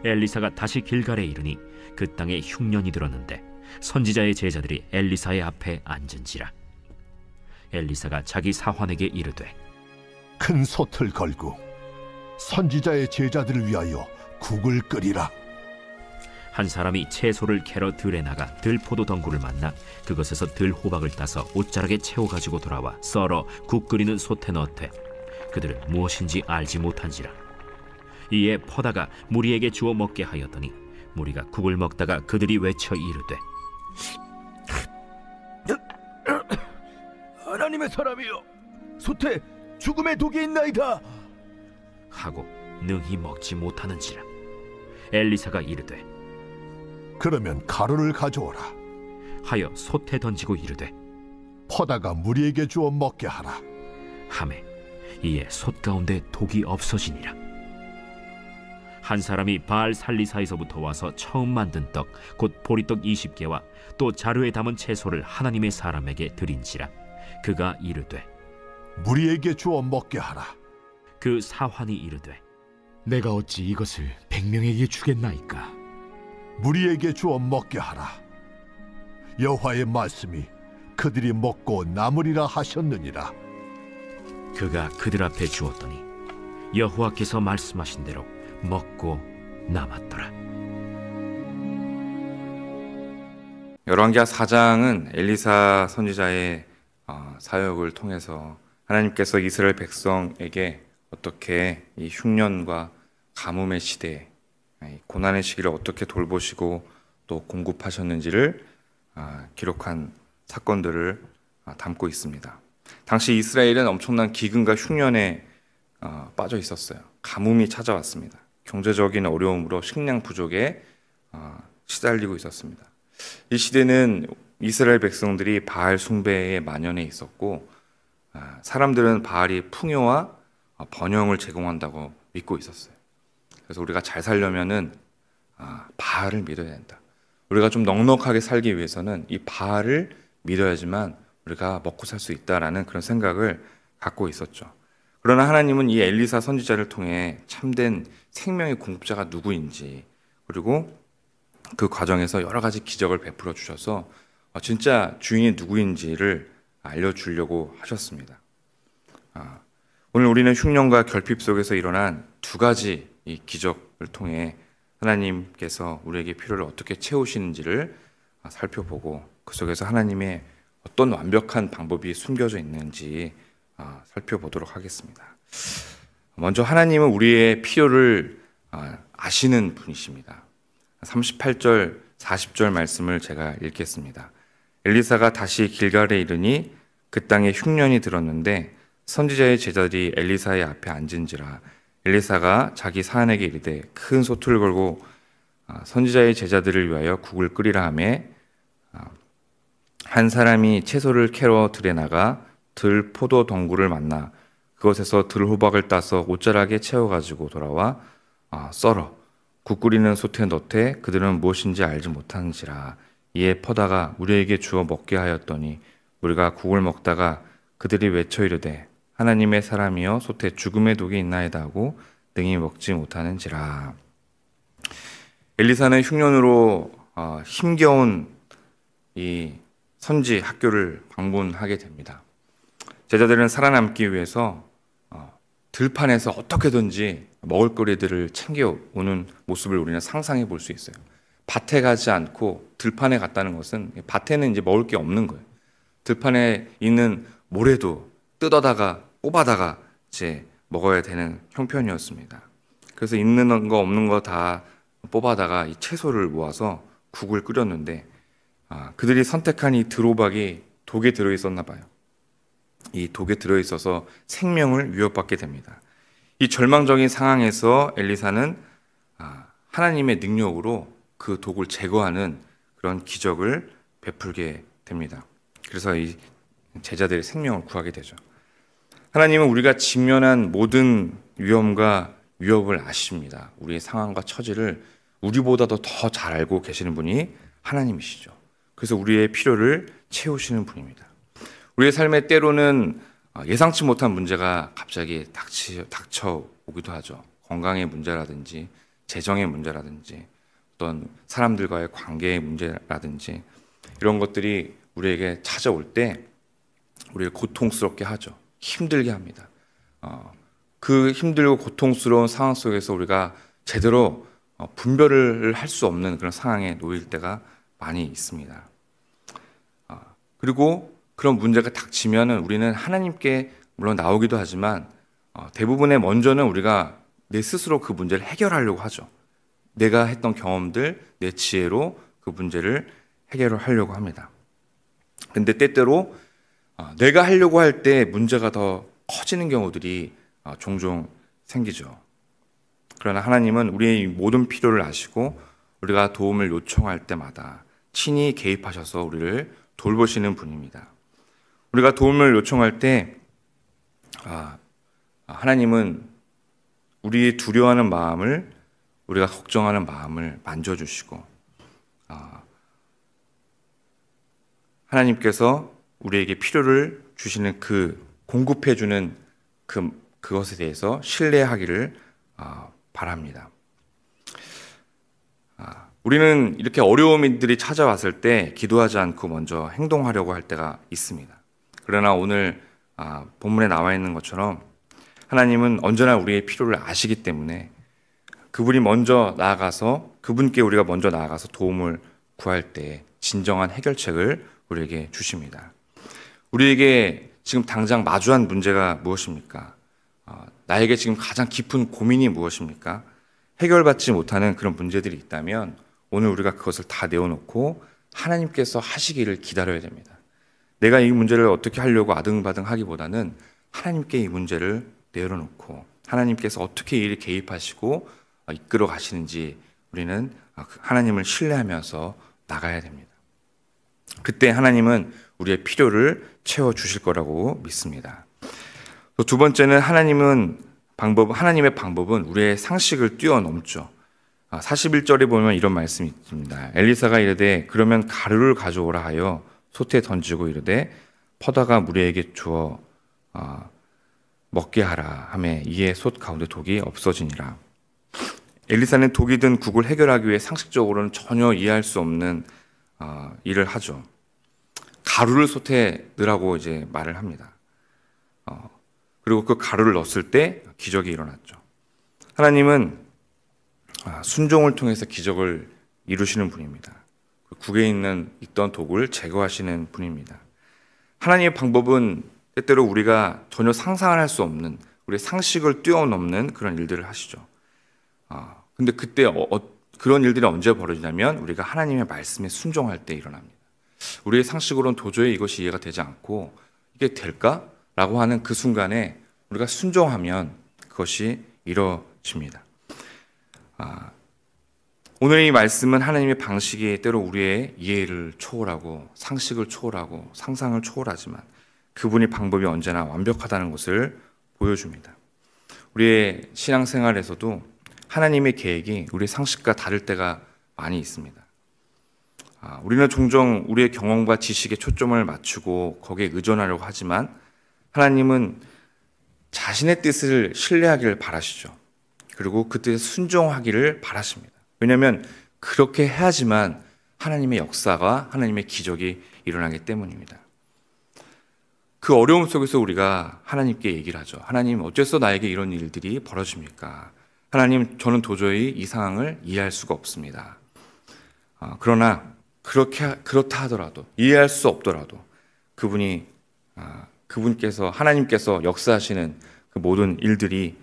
엘리사가 다시 길갈에 이르니 그 땅에 흉년이 들었는데 선지자의 제자들이 엘리사의 앞에 앉은지라. 엘리사가 자기 사환에게 이르되 큰 솥을 걸고 선지자의 제자들을 위하여 국을 끓이라. 한 사람이 채소를 캐러 들에 나가 들포도 덩굴을 만나 그것에서 들호박을 따서 옷자락에 채워 가지고 돌아와 썰어 국 끓이는 솥에 넣되 그들은 무엇인지 알지 못한지라. 이에 퍼다가 무리에게 주어 먹게 하였더니 무리가 국을 먹다가 그들이 외쳐 이르되 하나님의 사람이여, 솥에 죽음의 독이 있나이다 하고 능히 먹지 못하는지라. 엘리사가 이르되 그러면 가루를 가져오라. 하여 솥에 던지고 이르되 퍼다가 무리에게 주어 먹게 하라. 하매 이에 솥 가운데 독이 없어지니라. 한 사람이 바알 살리사에서부터 와서 처음 만든 떡 곧 보리떡 20개와 또 자루에 담은 채소를 하나님의 사람에게 드린지라. 그가 이르되 무리에게 주어 먹게 하라. 그 사환이 이르되 내가 어찌 이것을 100명에게 주겠나이까? 무리에게 주어 먹게 하라. 여호와의 말씀이 그들이 먹고 남으리라 하셨느니라. 그가 그들 앞에 주었더니 여호와께서 말씀하신 대로 먹고 남았더라. 열왕기하 4장은 엘리사 선지자의 사역을 통해서 하나님께서 이스라엘 백성에게 어떻게 이 흉년과 가뭄의 시대에 고난의 시기를 어떻게 돌보시고 또 공급하셨는지를 기록한 사건들을 담고 있습니다. 당시 이스라엘은 엄청난 기근과 흉년에 빠져 있었어요. 가뭄이 찾아왔습니다. 경제적인 어려움으로 식량 부족에 시달리고 있었습니다. 이 시대는 이스라엘 백성들이 바알 숭배에 만연해 있었고 사람들은 바알이 풍요와 번영을 제공한다고 믿고 있었어요. 그래서 우리가 잘 살려면은 바알을 믿어야 된다. 우리가 좀 넉넉하게 살기 위해서는 이 바알을 믿어야지만 우리가 먹고 살 수 있다라는 그런 생각을 갖고 있었죠. 그러나 하나님은 이 엘리사 선지자를 통해 참된 생명의 공급자가 누구인지 그리고 그 과정에서 여러 가지 기적을 베풀어 주셔서 진짜 주인이 누구인지를 알려주려고 하셨습니다. 오늘 우리는 흉년과 결핍 속에서 일어난 두 가지 이 기적을 통해 하나님께서 우리에게 필요를 어떻게 채우시는지를 살펴보고 그 속에서 하나님의 어떤 완벽한 방법이 숨겨져 있는지 살펴보도록 하겠습니다. 먼저 하나님은 우리의 필요를 아시는 분이십니다. 38절, 40절 말씀을 제가 읽겠습니다. 엘리사가 다시 길갈에 이르니 그 땅에 흉년이 들었는데 선지자의 제자들이 엘리사의 앞에 앉은지라. 엘리사가 자기 사환에게 이르되 큰 솥을 걸고 선지자의 제자들을 위하여 국을 끓이라 하매 한 사람이 채소를 캐러 들에 나가 들 포도 덩굴을 만나 그것에서 들 호박을 따서 옷자락에 채워가지고 돌아와 썰어 국 끓이는 솥에 넣되 그들은 무엇인지 알지 못하는지라. 이에 퍼다가 우리에게 주어 먹게 하였더니 우리가 국을 먹다가 그들이 외쳐 이르되 하나님의 사람이여 솥에 죽음의 독이 있나이다 하고 능히 먹지 못하는지라. 엘리사는 흉년으로 힘겨운 이 선지 학교를 방문하게 됩니다. 제자들은 살아남기 위해서 들판에서 어떻게든지 먹을거리들을 챙겨오는 모습을 우리는 상상해 볼 수 있어요. 밭에 가지 않고 들판에 갔다는 것은 밭에는 이제 먹을 게 없는 거예요. 들판에 있는 모래도 뜯어다가 뽑아다가 이제 먹어야 되는 형편이었습니다. 그래서 있는 거 없는 거 다 뽑아다가 이 채소를 모아서 국을 끓였는데 그들이 선택한 이 들호박이 독에 들어있었나 봐요. 이 독에 들어있어서 생명을 위협받게 됩니다. 이 절망적인 상황에서 엘리사는 하나님의 능력으로 그 독을 제거하는 그런 기적을 베풀게 됩니다. 그래서 이 제자들의 생명을 구하게 되죠. 하나님은 우리가 직면한 모든 위험과 위협을 아십니다. 우리의 상황과 처지를 우리보다도 더 잘 알고 계시는 분이 하나님이시죠. 그래서 우리의 필요를 채우시는 분입니다. 우리의 삶에 때로는 예상치 못한 문제가 갑자기 닥쳐오기도 하죠. 건강의 문제라든지 재정의 문제라든지 어떤 사람들과의 관계의 문제라든지 이런 것들이 우리에게 찾아올 때 우리를 고통스럽게 하죠. 힘들게 합니다. 그 힘들고 고통스러운 상황 속에서 우리가 제대로 분별을 할 수 없는 그런 상황에 놓일 때가 많이 있습니다. 그리고 그런 문제가 닥치면은 우리는 하나님께 물론 나오기도 하지만 대부분의 먼저는 우리가 내 스스로 그 문제를 해결하려고 하죠. 내가 했던 경험들, 내 지혜로 그 문제를 해결하려고 합니다. 근데 때때로 내가 하려고 할 때 문제가 더 커지는 경우들이 종종 생기죠. 그러나 하나님은 우리의 모든 필요를 아시고 우리가 도움을 요청할 때마다 친히 개입하셔서 우리를 돌보시는 분입니다. 우리가 도움을 요청할 때 하나님은 우리의 두려워하는 마음을, 우리가 걱정하는 마음을 만져주시고 하나님께서 우리에게 필요를 주시는 공급해주는 그것에 대해서 신뢰하기를 바랍니다. 우리는 이렇게 어려움들이 찾아왔을 때 기도하지 않고 먼저 행동하려고 할 때가 있습니다. 그러나 오늘 본문에 나와 있는 것처럼 하나님은 언제나 우리의 필요를 아시기 때문에 그분께 우리가 먼저 나아가서 도움을 구할 때 진정한 해결책을 우리에게 주십니다. 우리에게 지금 당장 마주한 문제가 무엇입니까? 나에게 지금 가장 깊은 고민이 무엇입니까? 해결받지 못하는 그런 문제들이 있다면 오늘 우리가 그것을 다 내어놓고 하나님께서 하시기를 기다려야 됩니다. 내가 이 문제를 어떻게 하려고 아등바등 하기보다는 하나님께 이 문제를 내려놓고 하나님께서 어떻게 이 일에 개입하시고 이끌어 가시는지 우리는 하나님을 신뢰하면서 나가야 됩니다. 그때 하나님은 우리의 필요를 채워주실 거라고 믿습니다. 또 두 번째는 하나님의 방법은 우리의 상식을 뛰어넘죠. 41절에 보면 이런 말씀이 있습니다. 엘리사가 이르되 그러면 가루를 가져오라 하여 솥에 던지고 이르되 퍼다가 무리에게 주어 먹게 하라 하매 이에 솥 가운데 독이 없어지니라. 엘리사는 독이 든 국을 해결하기 위해 상식적으로는 전혀 이해할 수 없는 일을 하죠. 가루를 솥에 넣으라고 이제 말을 합니다. 그리고 그 가루를 넣었을 때 기적이 일어났죠. 하나님은 순종을 통해서 기적을 이루시는 분입니다. 그 국에 있던 독을 제거하시는 분입니다. 하나님의 방법은 때때로 우리가 전혀 상상을 할 수 없는 우리의 상식을 뛰어넘는 그런 일들을 하시죠. 근데 그때 그런 일들이 언제 벌어지냐면 우리가 하나님의 말씀에 순종할 때 일어납니다. 우리의 상식으로는 도저히 이것이 이해가 되지 않고 이게 될까? 라고 하는 그 순간에 우리가 순종하면 그것이 이루어집니다. 오늘 이 말씀은 하나님의 방식이 때로 우리의 이해를 초월하고 상식을 초월하고 상상을 초월하지만 그분의 방법이 언제나 완벽하다는 것을 보여줍니다. 우리의 신앙생활에서도 하나님의 계획이 우리의 상식과 다를 때가 많이 있습니다. 우리는 종종 우리의 경험과 지식에 초점을 맞추고 거기에 의존하려고 하지만 하나님은 자신의 뜻을 신뢰하기를 바라시죠. 그리고 그 뜻에 순종하기를 바라십니다. 왜냐하면 그렇게 해야지만 하나님의 역사가 하나님의 기적이 일어나기 때문입니다. 그 어려움 속에서 우리가 하나님께 얘기를 하죠. 하나님, 어째서 나에게 이런 일들이 벌어집니까? 하나님, 저는 도저히 이 상황을 이해할 수가 없습니다. 그러나 그렇다 하더라도, 이해할 수 없더라도 하나님께서 역사하시는 그 모든 일들이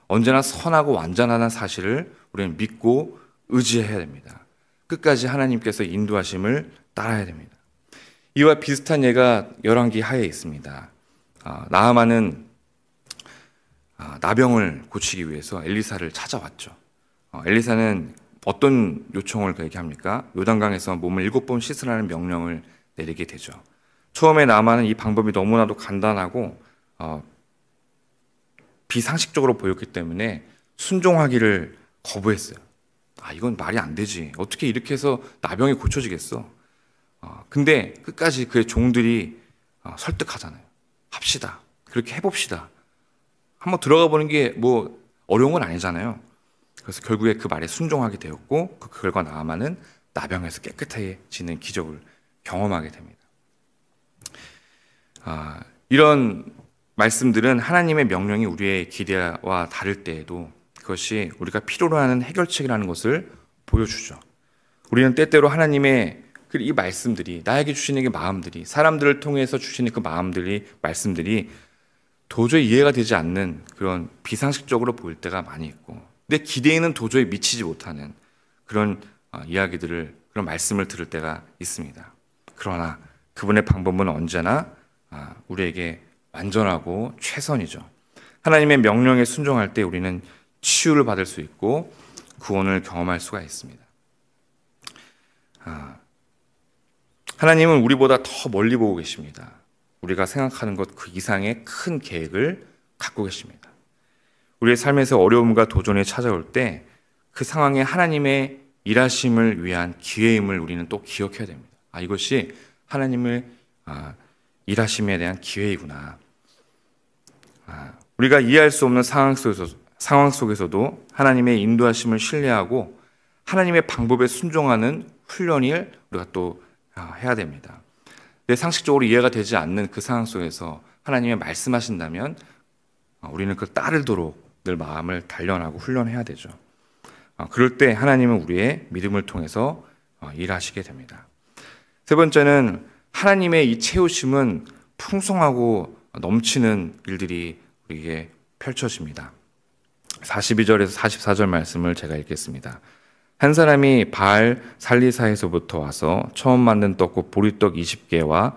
언제나 선하고 완전하다는 사실을 우리는 믿고 의지해야 됩니다. 끝까지 하나님께서 인도하심을 따라야 됩니다. 이와 비슷한 예가 열왕기 하에 있습니다. 나아만은 나병을 고치기 위해서 엘리사를 찾아왔죠. 엘리사는 어떤 요청을 그에게 합니까? 요단강에서 몸을 7번 씻으라는 명령을 내리게 되죠. 처음에 나아만은 이 방법이 너무나도 간단하고 비상식적으로 보였기 때문에 순종하기를 거부했어요. 이건 말이 안 되지. 어떻게 이렇게 해서 나병이 고쳐지겠어? 근데 끝까지 그의 종들이 설득하잖아요. 합시다. 그렇게 해봅시다. 한번 들어가 보는 게 뭐 어려운 건 아니잖아요. 그래서 결국에 그 말에 순종하게 되었고 그 결과 나아만은 나병에서 깨끗해지는 기적을 경험하게 됩니다. 이런 말씀들은 하나님의 명령이 우리의 기대와 다를 때에도 그것이 우리가 필요로 하는 해결책이라는 것을 보여주죠. 우리는 때때로 하나님의 이 말씀들이, 나에게 주시는 그 마음들이, 사람들을 통해서 주시는 그 마음들이, 말씀들이 도저히 이해가 되지 않는 그런 비상식적으로 보일 때가 많이 있고, 내 기대에는 도저히 미치지 못하는 그런 이야기들을, 그런 말씀을 들을 때가 있습니다. 그러나 그분의 방법은 언제나 우리에게 완전하고 최선이죠. 하나님의 명령에 순종할 때 우리는 치유를 받을 수 있고 구원을 경험할 수가 있습니다. 하나님은 우리보다 더 멀리 보고 계십니다. 우리가 생각하는 것 그 이상의 큰 계획을 갖고 계십니다. 우리의 삶에서 어려움과 도전이 찾아올 때 그 상황에 하나님의 일하심을 위한 기회임을 우리는 또 기억해야 됩니다. 이것이 하나님의 일하심에 대한 기회이구나. 우리가 이해할 수 없는 상황 속에서도 하나님의 인도하심을 신뢰하고 하나님의 방법에 순종하는 훈련을 우리가 또 해야 됩니다. 내 상식적으로 이해가 되지 않는 그 상황 속에서 하나님이 말씀하신다면 우리는 그걸 따르도록 늘 마음을 단련하고 훈련해야 되죠. 그럴 때 하나님은 우리의 믿음을 통해서 일하시게 됩니다. 세 번째는 하나님의 이 채우심은 풍성하고 넘치는 일들이 우리에게 펼쳐집니다. 42절에서 44절 말씀을 제가 읽겠습니다. 한 사람이 바알 살리사에서부터 와서 처음 만든 떡국 보리떡 20개와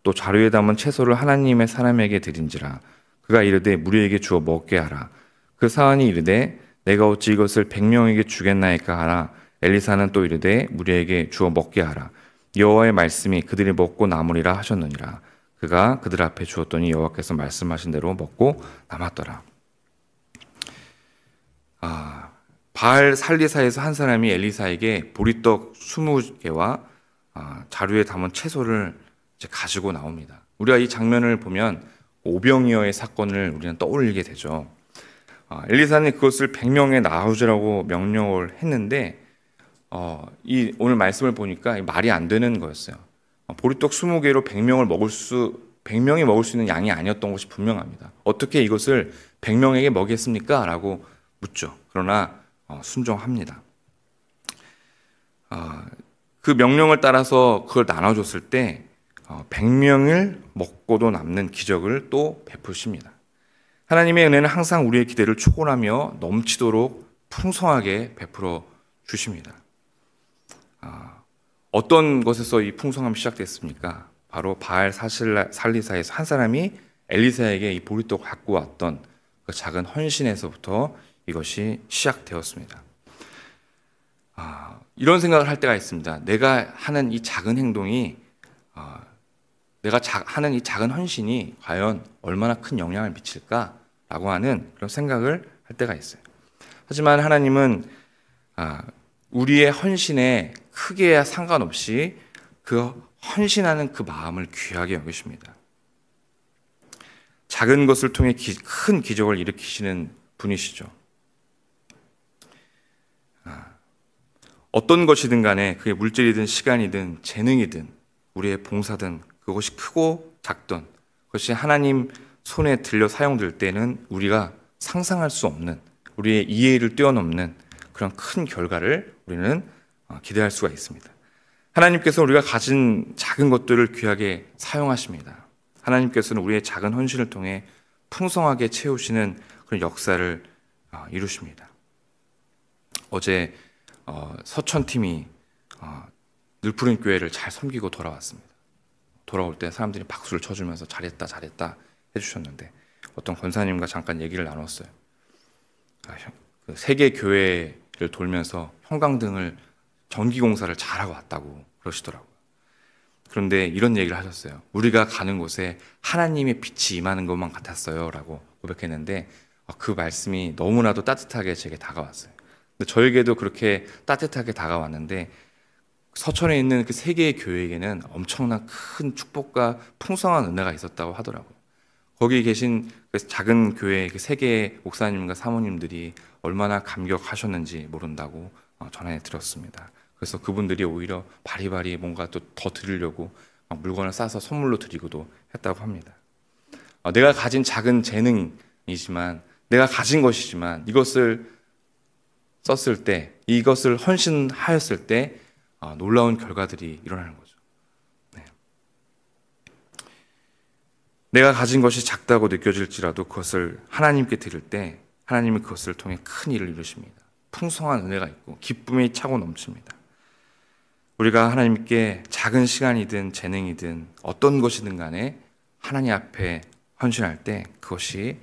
또 자루에 담은 채소를 하나님의 사람에게 드린지라. 그가 이르되 무리에게 주어 먹게 하라. 그 사환이 이르되 내가 어찌 이것을 100명에게 주겠나이까 하라. 엘리사는 또 이르되 무리에게 주어 먹게 하라. 여호와의 말씀이 그들이 먹고 남으리라 하셨느니라. 그가 그들 앞에 주었더니 여호와께서 말씀하신 대로 먹고 남았더라. 바알 살리사에서 한 사람이 엘리사에게 보리떡 20개와 자루에 담은 채소를 이제 가지고 나옵니다. 우리가 이 장면을 보면 오병이어의 사건을 우리는 떠올리게 되죠. 엘리사는 그것을 100명의 나아오라고 명령을 했는데 이 오늘 말씀을 보니까 말이 안 되는 거였어요. 보리떡 20개로 100명이 먹을 수 있는 양이 아니었던 것이 분명합니다. 어떻게 이것을 100명에게 먹였습니까? 라고 묻죠. 그러나 순종합니다. 그 명령을 따라서 그걸 나눠줬을 때 100명을 먹고도 남는 기적을 또 베푸십니다. 하나님의 은혜는 항상 우리의 기대를 초월하며 넘치도록 풍성하게 베풀어 주십니다. 어떤 것에서 이 풍성함이 시작됐습니까? 바로 바알 살리사에서 한 사람이 엘리사에게 이 보리떡을 갖고 왔던 그 작은 헌신에서부터 이것이 시작되었습니다. 이런 생각을 할 때가 있습니다. 내가 하는 이 작은 행동이, 내가 하는 이 작은 헌신이 과연 얼마나 큰 영향을 미칠까라고 하는 그런 생각을 할 때가 있어요. 하지만 하나님은 우리의 헌신에 크게야 상관없이 그 헌신하는 그 마음을 귀하게 여기십니다. 작은 것을 통해 큰 기적을 일으키시는 분이시죠. 어떤 것이든 간에 그게 물질이든 시간이든 재능이든 우리의 봉사든 그것이 크고 작든 그것이 하나님 손에 들려 사용될 때는 우리가 상상할 수 없는, 우리의 이해를 뛰어넘는 그런 큰 결과를 우리는 기대할 수가 있습니다. 하나님께서 우리가 가진 작은 것들을 귀하게 사용하십니다. 하나님께서는 우리의 작은 헌신을 통해 풍성하게 채우시는 그런 역사를 이루십니다. 어제 서천팀이 늘푸른 교회를 잘 섬기고 돌아왔습니다. 돌아올 때 사람들이 박수를 쳐주면서 잘했다 해주셨는데 어떤 권사님과 잠깐 얘기를 나눴어요. 그 세계 교회를 돌면서 형광등을 전기공사를 잘하고 왔다고 그러시더라고요. 그런데 이런 얘기를 하셨어요. 우리가 가는 곳에 하나님의 빛이 임하는 것만 같았어요 라고 고백했는데 그 말씀이 너무나도 따뜻하게 제게 다가왔어요. 근데 저에게도 그렇게 따뜻하게 다가왔는데 서천에 있는 그 세 개의 교회에게는 엄청난 큰 축복과 풍성한 은혜가 있었다고 하더라고요. 거기 계신 그 작은 교회 그 세 개의 목사님과 사모님들이 얼마나 감격하셨는지 모른다고 전해 드렸습니다. 그래서 그분들이 오히려 바리바리 뭔가 또 더 드리려고 물건을 싸서 선물로 드리고도 했다고 합니다. 내가 가진 작은 재능이지만, 내가 가진 것이지만 이것을 썼을 때, 이것을 헌신하였을 때 놀라운 결과들이 일어나는 거죠. 네. 내가 가진 것이 작다고 느껴질지라도 그것을 하나님께 드릴 때 하나님은 그것을 통해 큰 일을 이루십니다. 풍성한 은혜가 있고 기쁨이 차고 넘칩니다. 우리가 하나님께 작은 시간이든 재능이든 어떤 것이든 간에 하나님 앞에 헌신할 때 그것이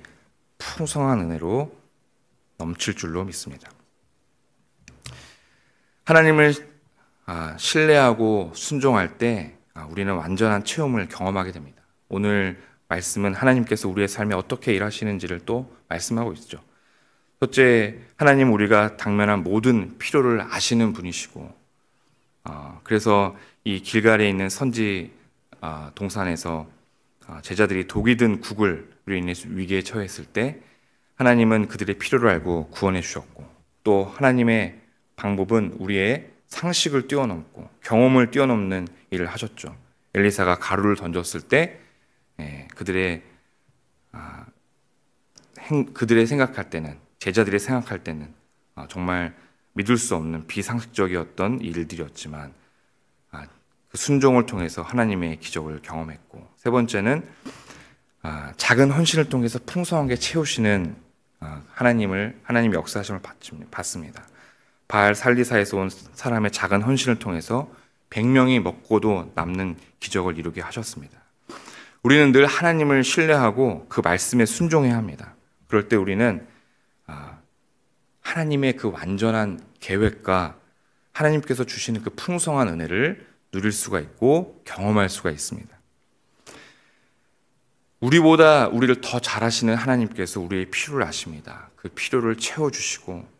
풍성한 은혜로 넘칠 줄로 믿습니다. 하나님을 신뢰하고 순종할 때 우리는 완전한 체험을 경험하게 됩니다. 오늘 말씀은 하나님께서 우리의 삶에 어떻게 일하시는지를 또 말씀하고 있죠. 첫째, 하나님 우리가 당면한 모든 필요를 아시는 분이시고, 그래서 이 길갈에 있는 선지 동산에서 제자들이 독이 든 국을 인해서 위기에 처했을 때 하나님은 그들의 필요를 알고 구원해 주셨고, 또 하나님의 방법은 우리의 상식을 뛰어넘고 경험을 뛰어넘는 일을 하셨죠. 엘리사가 가루를 던졌을 때 그들의 생각할 때는, 제자들이 생각할 때는 정말 믿을 수 없는 비상식적이었던 일들이었지만 그 순종을 통해서 하나님의 기적을 경험했고, 세 번째는 작은 헌신을 통해서 풍성하게 채우시는 하나님의 역사하심을 받습니다. 바알 살리사에서 온 사람의 작은 헌신을 통해서 100명이 먹고도 남는 기적을 이루게 하셨습니다. 우리는 늘 하나님을 신뢰하고 그 말씀에 순종해야 합니다. 그럴 때 우리는 하나님의 그 완전한 계획과 하나님께서 주시는 그 풍성한 은혜를 누릴 수가 있고 경험할 수가 있습니다. 우리보다 우리를 더 잘 아시는 하나님께서 우리의 필요를 아십니다. 그 필요를 채워주시고,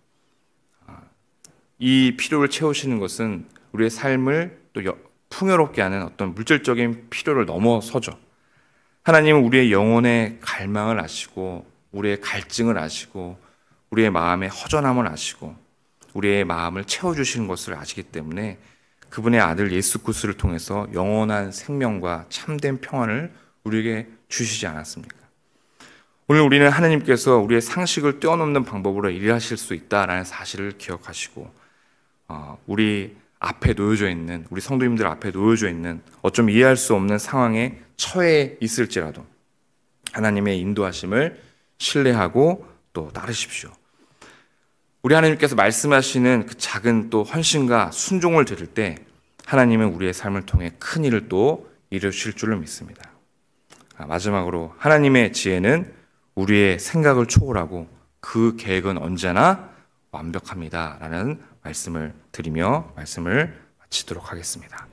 이 필요를 채우시는 것은 우리의 삶을 또 풍요롭게 하는 어떤 물질적인 필요를 넘어서죠. 하나님은 우리의 영혼의 갈망을 아시고, 우리의 갈증을 아시고, 우리의 마음의 허전함을 아시고, 우리의 마음을 채워주시는 것을 아시기 때문에 그분의 아들 예수 그리스도를 통해서 영원한 생명과 참된 평안을 우리에게 주시지 않았습니까? 오늘 우리는 하나님께서 우리의 상식을 뛰어넘는 방법으로 일하실 수 있다라는 사실을 기억하시고, 우리 앞에 놓여져 있는, 우리 성도님들 앞에 놓여져 있는 어쩜 이해할 수 없는 상황에 처해 있을지라도 하나님의 인도하심을 신뢰하고 또 따르십시오. 우리 하나님께서 말씀하시는 그 작은 또 헌신과 순종을 드릴 때 하나님은 우리의 삶을 통해 큰 일을 또 이루실 줄로 믿습니다. 마지막으로, 하나님의 지혜는 우리의 생각을 초월하고 그 계획은 언제나 완벽합니다 라는 말씀을 드리며 말씀을 마치도록 하겠습니다.